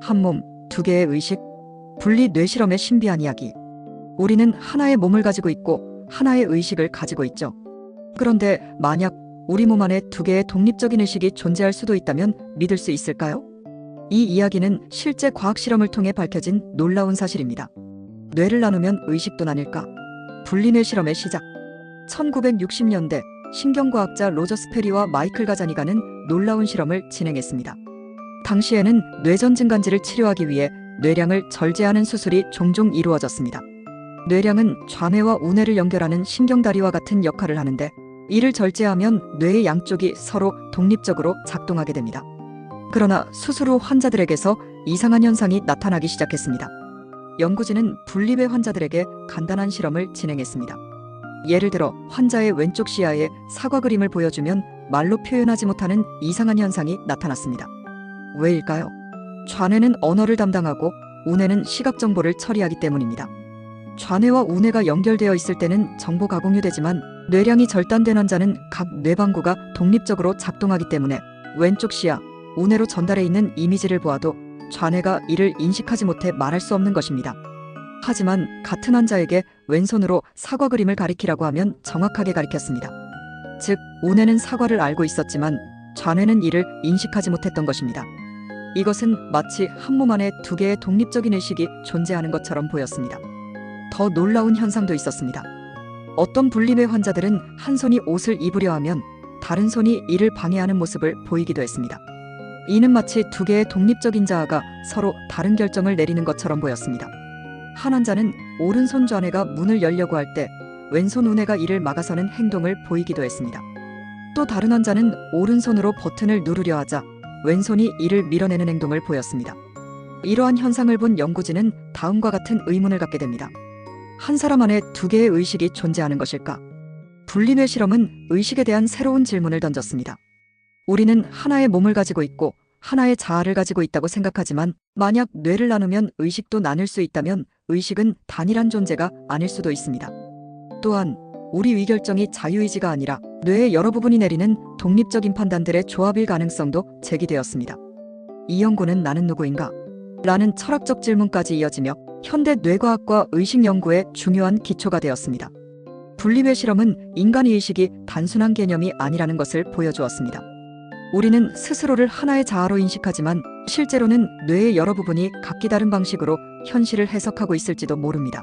한 몸, 두 개의 의식, 분리 뇌실험의 신비한 이야기. 우리는 하나의 몸을 가지고 있고 하나의 의식을 가지고 있죠. 그런데 만약 우리 몸 안에 두 개의 독립적인 의식이 존재할 수도 있다면 믿을 수 있을까요? 이 이야기는 실제 과학 실험을 통해 밝혀진 놀라운 사실입니다. 뇌를 나누면 의식도 나뉠까? 분리뇌 실험의 시작. 1960년대 신경과학자 로저 스페리와 마이클 가자니가는 놀라운 실험을 진행했습니다. 당시에는 뇌전 증간지를 치료하기 위해 뇌량을 절제하는 수술이 종종 이루어졌습니다. 뇌량은 좌뇌와 우뇌를 연결하는 신경다리와 같은 역할을 하는데, 이를 절제하면 뇌의 양쪽이 서로 독립적으로 작동하게 됩니다. 그러나 수술 후 환자들에게서 이상한 현상이 나타나기 시작했습니다. 연구진은 분리뇌 환자들에게 간단한 실험을 진행했습니다. 예를 들어 환자의 왼쪽 시야에 사과 그림을 보여주면 말로 표현하지 못하는 이상한 현상이 나타났습니다. 왜일까요? 좌뇌는 언어를 담당하고 우뇌는 시각 정보를 처리하기 때문입니다. 좌뇌와 우뇌가 연결되어 있을 때는 정보가 공유되지만 뇌량이 절단된 환자는 각 뇌방구가 독립적으로 작동하기 때문에 왼쪽 시야, 우뇌로 전달해 있는 이미지를 보아도 좌뇌가 이를 인식하지 못해 말할 수 없는 것입니다. 하지만 같은 환자에게 왼손으로 사과 그림을 가리키라고 하면 정확하게 가리켰습니다. 즉, 우뇌는 사과를 알고 있었지만 좌뇌는 이를 인식하지 못했던 것입니다. 이것은 마치 한 몸 안에 두 개의 독립적인 의식이 존재하는 것처럼 보였습니다. 더 놀라운 현상도 있었습니다. 어떤 분리뇌 환자들은 한 손이 옷을 입으려 하면 다른 손이 이를 방해하는 모습을 보이기도 했습니다. 이는 마치 두 개의 독립적인 자아가 서로 다른 결정을 내리는 것처럼 보였습니다. 한 환자는 오른손 좌뇌가 문을 열려고 할 때 왼손 우뇌가 이를 막아서는 행동을 보이기도 했습니다. 또 다른 환자는 오른손으로 버튼을 누르려 하자 왼손이 이를 밀어내는 행동을 보였습니다. 이러한 현상을 본 연구진은 다음과 같은 의문을 갖게 됩니다. 한 사람 안에 두 개의 의식이 존재하는 것일까? 분리뇌 실험은 의식에 대한 새로운 질문을 던졌습니다. 우리는 하나의 몸을 가지고 있고 하나의 자아를 가지고 있다고 생각하지만, 만약 뇌를 나누면 의식도 나눌 수 있다면 의식은 단일한 존재가 아닐 수도 있습니다. 또한 우리 의결정이 자유의지가 아니라 뇌의 여러 부분이 내리는 독립적인 판단들의 조합일 가능성도 제기되었습니다. 이 연구는 나는 누구인가? 라는 철학적 질문까지 이어지며 현대 뇌과학과 의식 연구의 중요한 기초가 되었습니다. 분리뇌 실험은 인간의 의식이 단순한 개념이 아니라는 것을 보여주었습니다. 우리는 스스로를 하나의 자아로 인식하지만 실제로는 뇌의 여러 부분이 각기 다른 방식으로 현실을 해석하고 있을지도 모릅니다.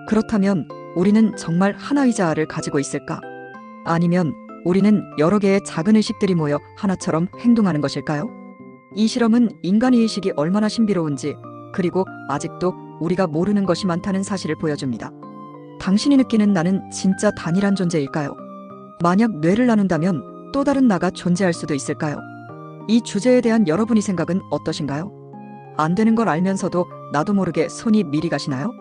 그렇다면 우리는 정말 하나의 자아를 가지고 있을까? 아니면 우리는 여러 개의 작은 의식들이 모여 하나처럼 행동하는 것일까요? 이 실험은 인간의 의식이 얼마나 신비로운지, 그리고 아직도 우리가 모르는 것이 많다는 사실을 보여줍니다. 당신이 느끼는 나는 진짜 단일한 존재일까요? 만약 뇌를 나눈다면 또 다른 나가 존재할 수도 있을까요? 이 주제에 대한 여러분의 생각은 어떠신가요? 안 되는 걸 알면서도 나도 모르게 손이 미리 가시나요?